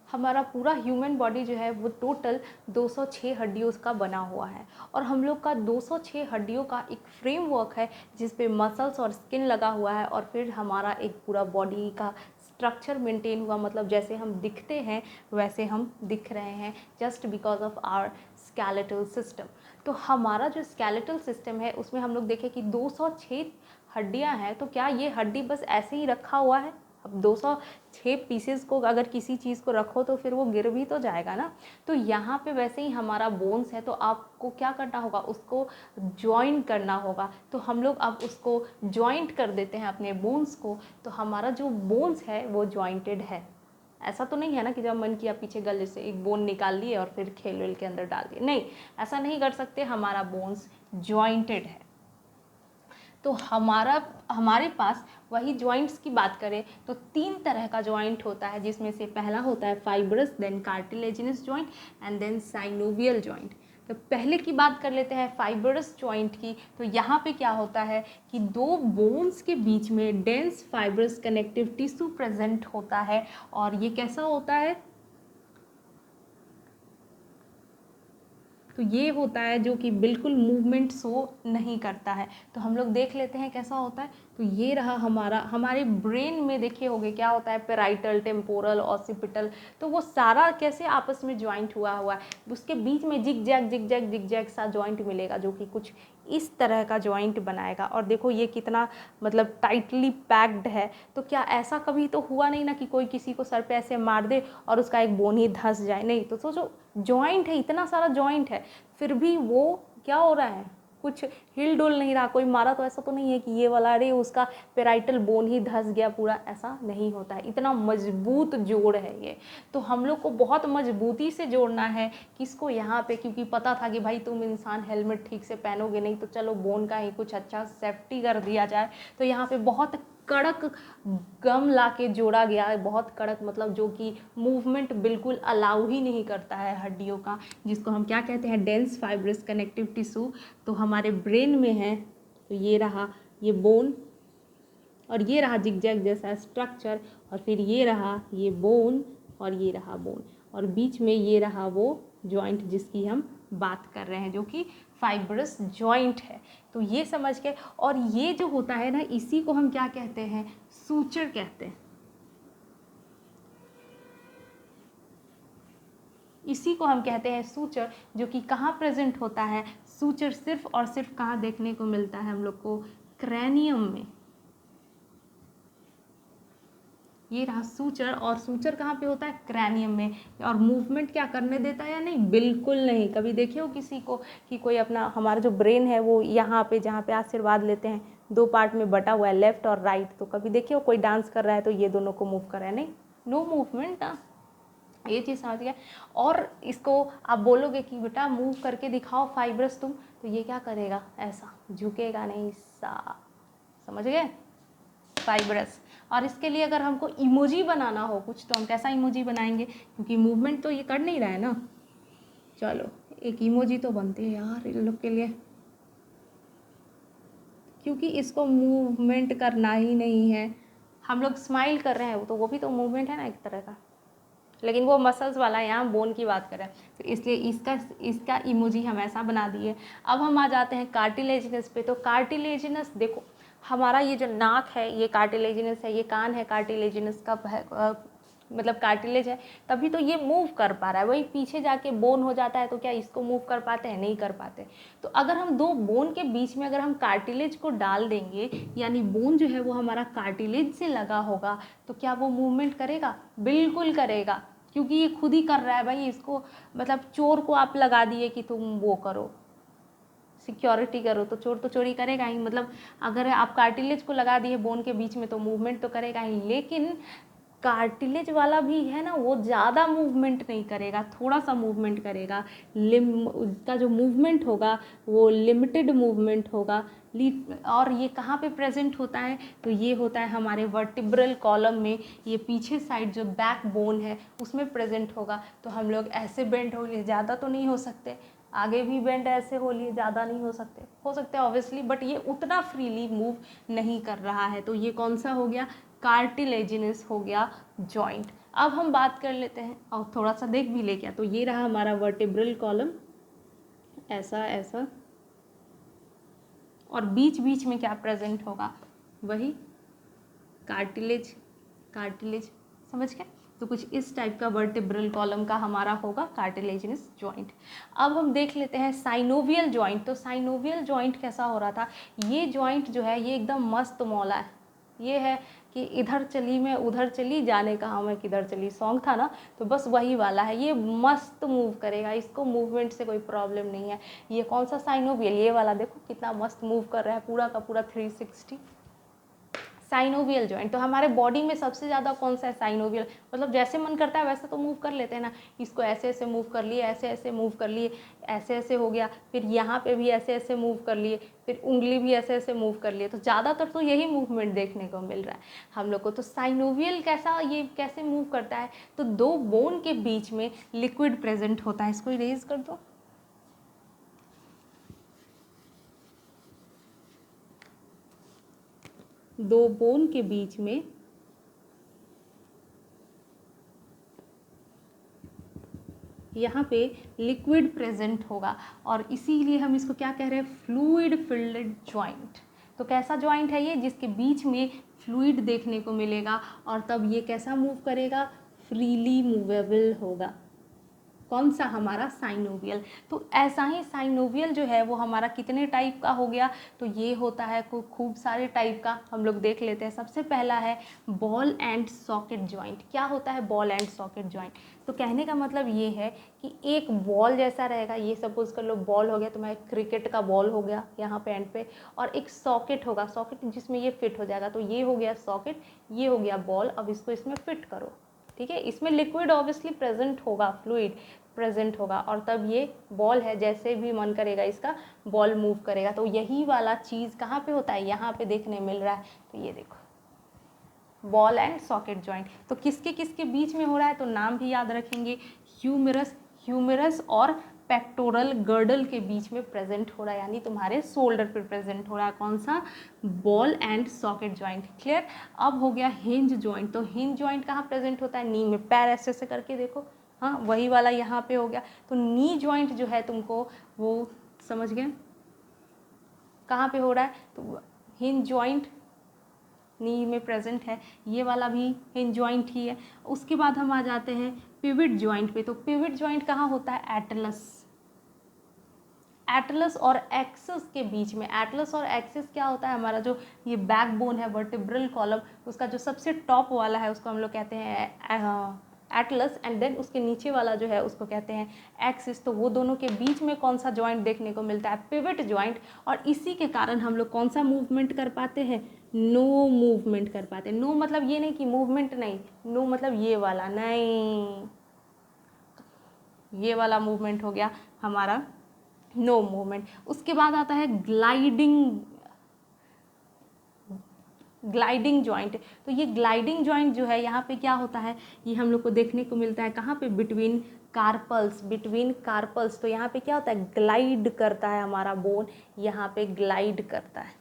हमारा पूरा human body जो है वो टोटल 206 हड्डियों का बना हुआ है, और हम लोग का 206 हड्डियों का एक फ्रेमवर्क है जिस पे मसल्स और स्किन लगा हुआ है, और फिर हमारा एक पूरा बॉडी का स्ट्रक्चर मेंटेन हुआ, मतलब जैसे हम दिखते हैं वैसे हम दिख रहे हैं, just because of our skeletal system. तो हमारा जो स्केलेटल सिस्टम है उसमें हम लोग देखें कि 206 हड्डियां हैं, तो क्या ये हड्डी बस ऐसे ही रखा हुआ है? अब 206 पीसेस को अगर किसी चीज़ को रखो तो फिर वो गिर भी तो जाएगा ना। तो यहाँ पे वैसे ही हमारा बोन्स है, तो आपको क्या करना होगा, उसको ज्वाइन करना होगा। तो हम लोग अब उसको ज्वाइंट कर देते हैं अपने बोन्स को, तो हमारा जो बोन्स है वो ज्वाइंटेड है। ऐसा तो नहीं है ना कि जब मन किया पीछे गले से एक बोन निकाल लिए और फिर खेल वेल के अंदर डाल दिए, नहीं, ऐसा नहीं कर सकते। हमारा बोन्स ज्वाइंटेड है। तो हमारे पास वही जॉइंट्स की बात करें तो 3 तरह का जॉइंट होता है, जिसमें से पहला होता है fibrous, then cartilaginous joint and then synovial joint. तो पहले की बात कर लेते हैं फाइब्रस जॉइंट की। तो यहाँ पे क्या होता है कि 2 बोन्स के बीच में dense fibrous connective tissue present होता है, और ये कैसा होता है, तो ये होता है जो कि बिल्कुल मूवमेंट शो नहीं करता है। तो हम लोग देख लेते हैं कैसा होता है। तो ये रहा हमारे ब्रेन में देखे होगे क्या होता है, पेराइटल, टेम्पोरल, ऑसिपिटल, तो वो सारा कैसे आपस में ज्वाइंट हुआ है। उसके बीच में जिग जैग सा ज्वाइंट मिलेगा जो कि कुछ इस तरह का ज्वाइंट बनाएगा। और देखो ये कितना मतलब टाइटली पैक्ड है। तो क्या ऐसा कभी तो हुआ नहीं ना कि कोई किसी को सर पे ऐसे मार दे और उसका एक बोन ही धंस जाए, नहीं। तो सोचो जॉइंट है, इतना सारा जॉइंट है, फिर भी वो क्या हो रहा है, कुछ हिल डुल नहीं रहा। कोई मारा तो ऐसा तो नहीं है कि ये वाला अरे उसका पेराइटल बोन ही धंस गया पूरा, ऐसा नहीं होता है। इतना मजबूत जोड़ है ये। तो हम लोग को बहुत मजबूती से जोड़ना है किसको, यहाँ पे, क्योंकि पता था कि भाई तुम इंसान हेलमेट ठीक से पहनोगे नहीं, तो चलो बोन का ही कुछ अच्छा सेफ्टी कर दिया जाए। तो यहाँ पे बहुत कड़क गम ला के जोड़ा गया है, बहुत कड़क, मतलब जो कि मूवमेंट बिल्कुल अलाउ ही नहीं करता है हड्डियों का, जिसको हम क्या कहते हैं, डेंस फाइब्रस कनेक्टिव टिश्यू। तो हमारे ब्रेन में है, तो ये रहा ये बोन, और ये रहा जिगजैग जैसा स्ट्रक्चर, और फिर ये रहा ये बोन, और ये रहा बोन, और बीच में ये रहा वो जॉइंट जिसकी हम बात कर रहे हैं, जो कि फाइब्रस जॉइंट है। तो ये समझ के, और ये जो होता है ना, इसी को हम क्या कहते हैं, सूचर कहते हैं। इसी को हम कहते हैं सूचर, जो कि कहाँ प्रेजेंट होता है, सूचर सिर्फ और सिर्फ कहाँ देखने को मिलता है हम लोग को, क्रैनियम में। ये रहा सूचर, और सूचर कहाँ पे होता है, क्रैनियम में। और मूवमेंट क्या करने देता है या नहीं, बिल्कुल नहीं। कभी देखे हो किसी को कि कोई अपना, हमारा जो ब्रेन है वो यहाँ पे जहाँ पे आशीर्वाद लेते हैं 2 पार्ट में बटा हुआ है, लेफ्ट और राइट, तो कभी देखे हो कोई डांस कर रहा है तो ये दोनों को मूव कर रहा है, नहीं, नो मूवमेंट ना। ये चीज़ समझ गया। और इसको आप बोलोगे कि बेटा मूव करके दिखाओ फाइब्रस तुम, तो ये क्या करेगा, ऐसा झुकेगा नहीं, सा, समझ गए, फाइब्रस। और इसके लिए अगर हमको इमोजी बनाना हो कुछ, तो हम कैसा इमोजी बनाएंगे, क्योंकि मूवमेंट तो ये कर नहीं रहा है ना। चलो एक इमोजी तो बनते हैं यार इन लोग के लिए, क्योंकि इसको मूवमेंट करना ही नहीं है। हम लोग स्माइल कर रहे हैं, तो वो भी तो मूवमेंट है ना एक तरह का, लेकिन वो मसल्स वाला है, यहाँ बोन की बात करें, तो इसलिए इसका इमोजी हम ऐसा बना दिए। अब हम आ जाते हैं कार्टिलेजिनस पे। तो कार्टिलेजिनस देखो, हमारा ये जो नाक है ये कार्टिलेजिनस है, ये कान है कार्टिलेजिनस का मतलब कार्टिलेज है, तभी तो ये मूव कर पा रहा है। वही पीछे जाके बोन हो जाता है, तो क्या इसको मूव कर पाते हैं, नहीं कर पाते। तो अगर हम 2 बोन के बीच में अगर हम कार्टिलेज को डाल देंगे, यानी बोन जो है वो हमारा कार्टिलेज से लगा होगा, तो क्या वो मूवमेंट करेगा, बिल्कुल करेगा, क्योंकि ये खुद ही कर रहा है भाई। इसको मतलब चोर को आप लगा दिए कि तुम वो करो, सिक्योरिटी करो, तो चोर तो चोरी करेगा ही। मतलब अगर आप कार्टिलेज को लगा दिए बोन के बीच में, तो मूवमेंट तो करेगा ही। लेकिन कार्टिलेज वाला भी है ना, वो ज़्यादा मूवमेंट नहीं करेगा, थोड़ा सा मूवमेंट करेगा। उसका जो मूवमेंट होगा वो लिमिटेड मूवमेंट होगा। और ये कहाँ पे प्रेजेंट होता है, तो ये होता है हमारे वर्टिब्रल कॉलम में, ये पीछे साइड जो बैक बोन है उसमें प्रेजेंट होगा। तो हम लोग ऐसे बेंड हो लिए, ज़्यादा तो नहीं हो सकते, आगे भी बेंड ऐसे हो लिए, ज़्यादा नहीं हो सकते, हो सकते हैं ऑब्वियसली, बट ये उतना फ्रीली मूव नहीं कर रहा है। तो ये कौन सा हो गया, कार्टिलेजिनस हो गया जॉइंट। अब हम बात कर लेते हैं और थोड़ा सा देख भी ले क्या, तो ये रहा हमारा वर्टेब्रल कॉलम, ऐसा ऐसा, और बीच बीच में क्या प्रेजेंट होगा, वही कार्टिलेज, कार्टिलेज, समझ गए। तो कुछ इस टाइप का वर्टेब्रल कॉलम का हमारा होगा कार्टिलेजिनस जॉइंट। अब हम देख लेते हैं साइनोवियल जॉइंट। तो साइनोवियल जॉइंट कैसा हो रहा था, ये जॉइंट जो है ये एकदम मस्त मौला है। ये है कि इधर चली मैं उधर चली, जाने कहाँ मैं किधर चली, सॉन्ग था ना, तो बस वही वाला है। ये मस्त मूव करेगा, इसको मूवमेंट से कोई प्रॉब्लम नहीं है। ये कौन सा साइनोवियल, ये वाला देखो कितना मस्त मूव कर रहा है, पूरा का पूरा 360। साइनोवियल जॉइंट, तो हमारे बॉडी में सबसे ज़्यादा कौन सा है, साइनोवियल। मतलब जैसे मन करता है वैसे तो मूव कर लेते हैं ना, इसको ऐसे ऐसे मूव कर लिए, ऐसे ऐसे मूव कर लिए, ऐसे ऐसे हो गया, फिर यहाँ पे भी ऐसे ऐसे मूव कर लिए, फिर उंगली भी ऐसे ऐसे मूव कर लिए। तो ज़्यादातर तो यही मूवमेंट देखने को मिल रहा है हम लोग को। तो साइनोवियल कैसा, ये कैसे मूव करता है, तो दो बोन के बीच में लिक्विड प्रेजेंट होता है। इसको इरेज कर दो। दो बोन के बीच में यहाँ पे लिक्विड प्रेजेंट होगा, और इसीलिए हम इसको क्या कह रहे हैं, फ्लूइड फिल्ड जॉइंट। तो कैसा जॉइंट है ये, जिसके बीच में फ्लूइड देखने को मिलेगा, और तब ये कैसा मूव करेगा, फ्रीली मूवेबल होगा। कौन सा, हमारा साइनोवियल। तो ऐसा ही साइनोवियल जो है वो हमारा कितने टाइप का हो गया, तो ये होता है खूब सारे टाइप का। हम लोग देख लेते हैं। सबसे पहला है बॉल एंड सॉकेट जॉइंट। क्या होता है बॉल एंड सॉकेट जॉइंट, तो कहने का मतलब ये है कि एक बॉल जैसा रहेगा, ये सपोज कर लो बॉल हो गया, तो मैं क्रिकेट का बॉल हो गया यहाँ पे एंड पे, और एक सॉकेट होगा, सॉकेट जिसमें ये फिट हो जाएगा। तो ये हो गया सॉकेट, ये हो गया बॉल। अब इसको इसमें फिट करो, ठीक है। इसमें लिक्विड ऑब्वियसली प्रेजेंट होगा, फ्लूइड प्रेजेंट होगा, और तब ये बॉल है, जैसे भी मन करेगा इसका बॉल मूव करेगा। तो यही वाला चीज़ कहाँ पे होता है, यहाँ पे देखने मिल रहा है। तो ये देखो बॉल एंड सॉकेट जॉइंट। तो किसके किसके बीच में हो रहा है, तो नाम भी याद रखेंगे, ह्यूमेरस, ह्यूमेरस और पेक्टोरल गर्डल के बीच में प्रेजेंट हो रहा है, यानी तुम्हारे शोल्डर पे प्रेजेंट हो रहा है। कौन सा, ball and socket joint. Clear. अब हो गया हिंज जॉइंट। तो हिंज जॉइंट कहाँ प्रेजेंट होता है, नी में, पैर ऐसे ऐसे करके देखो, हाँ वही वाला यहाँ पे हो गया। तो नी जॉइंट जो है तुमको वो समझ गए कहाँ पे हो रहा है, तो हिंज जॉइंट नी में प्रेजेंट है, ये वाला भी हिंज जॉइंट ही है। उसके बाद हम आ जाते हैं पिविट जॉइंट पे। तो पिविट जॉइंट कहाँ होता है, एटलस, एटलस और एक्सिस के बीच में। एटलस और एक्सिस क्या होता है, हमारा जो ये बैकबोन है वर्टेब्रल कॉलम, उसका जो सबसे टॉप वाला है उसको हम लोग कहते हैं एटलस, एंड देन उसके नीचे वाला जो है उसको कहते हैं एक्सिस। तो वो दोनों के बीच में कौन सा जॉइंट देखने को मिलता है, पिवट जॉइंट। और इसी के कारण हम लोग कौन सा मूवमेंट कर पाते हैं, नो मूवमेंट कर पाते हैं। नो मतलब ये नहीं कि मूवमेंट नहीं, नो मतलब ये वाला नहीं, ये वाला मूवमेंट हो गया हमारा नो मूवमेंट। उसके बाद आता है ग्लाइडिंग, ग्लाइडिंग जॉइंट। तो ये ग्लाइडिंग जॉइंट जो है यहाँ पे क्या होता है, ये हम लोग को देखने को मिलता है कहाँ पे, बिटवीन कार्पल्स, बिटवीन कार्पल्स। तो यहाँ पे क्या होता है, ग्लाइड करता है हमारा बोन, यहाँ पे ग्लाइड करता है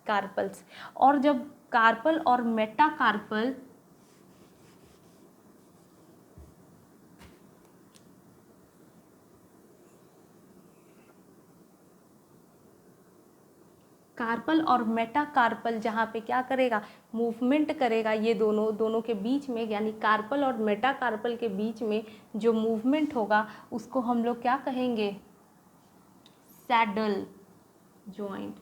कार्पल्स। और जब कार्पल और मेटाकार्पल, कार्पल और मेटाकार्पल जहाँ पे क्या करेगा, मूवमेंट करेगा, ये दोनों के बीच में, यानी कार्पल और मेटाकार्पल के बीच में जो मूवमेंट होगा उसको हम लोग क्या कहेंगे, सैडल जॉइंट।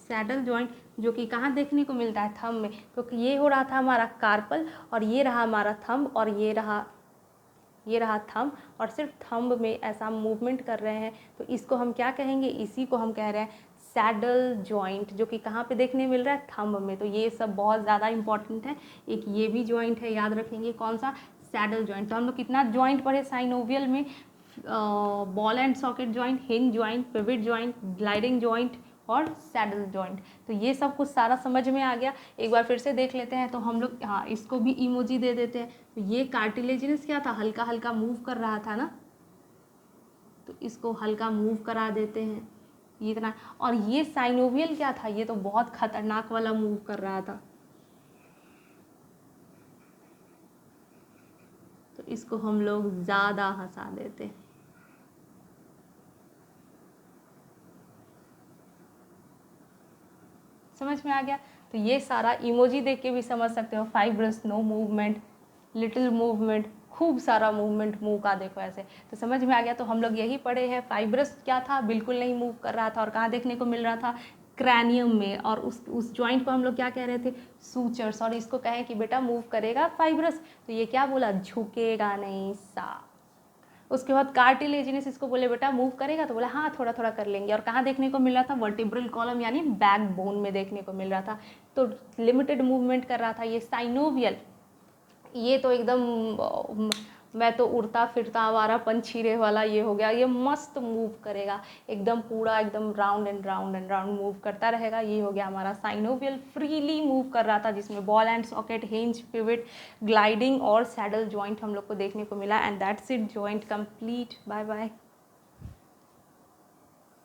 सैडल जॉइंट जो कि कहाँ देखने को मिलता है, थंब में, क्योंकि ये हो रहा था हमारा कार्पल और ये रहा हमारा थंब, और ये रहा थंब, और सिर्फ थंब में ऐसा मूवमेंट कर रहे हैं। तो इसको हम क्या कहेंगे, इसी को हम कह रहे हैं सैडल जॉइंट, जो कि कहाँ पे देखने मिल रहा है, थंब में। तो ये सब बहुत ज़्यादा इंपॉर्टेंट है। एक ये भी जॉइंट है, याद रखेंगे कौन सा, सैडल जॉइंट। तो हम लोग कितना जॉइंट पढ़े साइनोवियल में, ball and socket joint, hinge joint, pivot joint, gliding joint और सैडल जॉइंट। तो ये सब कुछ सारा समझ में आ गया। एक बार फिर से देख लेते हैं। तो हम लोग, हाँ इसको भी इमोजी दे देते हैं। तो ये कार्टिलेजिनस क्या था, हल्का हल्का मूव कर रहा था ना, तो इसको हल्का मूव करा देते हैं। ये इतना। और ये साइनोवियल क्या था, ये तो बहुत खतरनाक वाला मूव कर रहा था। तो इसको हम लोग ज़्यादा हंसा देते। समझ में आ गया। तो ये सारा इमोजी देख के भी समझ सकते हो, fibrous, no movement, little movement, खूब सारा मूवमेंट मुंह का देखो ऐसे। तो समझ में आ गया। तो हम लोग यही पढ़े हैं, फाइब्रस क्या था, बिल्कुल नहीं मूव कर रहा था, और कहाँ देखने को मिल रहा था, क्रैनियम में। और उस जॉइंट को हम लोग क्या कह रहे थे, सूचर्स। और इसको कहें कि बेटा मूव करेगा फाइब्रस, तो ये क्या बोला, झुकेगा नहीं सा। उसके बाद कार्टिलेजिनस, इसको बोले बेटा मूव करेगा, तो बोला हाँ थोड़ा थोड़ा कर लेंगे। और कहाँ देखने को मिल रहा था, वर्टिब्रल कॉलम यानी बैक बोन में देखने को मिल रहा था। तो लिमिटेड मूवमेंट कर रहा था। ये साइनोवियल, ये तो एकदम मैं तो उड़ता फिरता आवारा पंछीरे वाला ये हो गया। ये मस्त मूव करेगा एकदम, पूरा एकदम round and round and round move करता रहेगा। ये हो गया हमारा साइनोवियल, फ्रीली मूव कर रहा था, जिसमें ball and socket, hinge, pivot, gliding और सैडल जॉइंट हम लोग को देखने को मिला। And that's it, joint complete. Bye bye.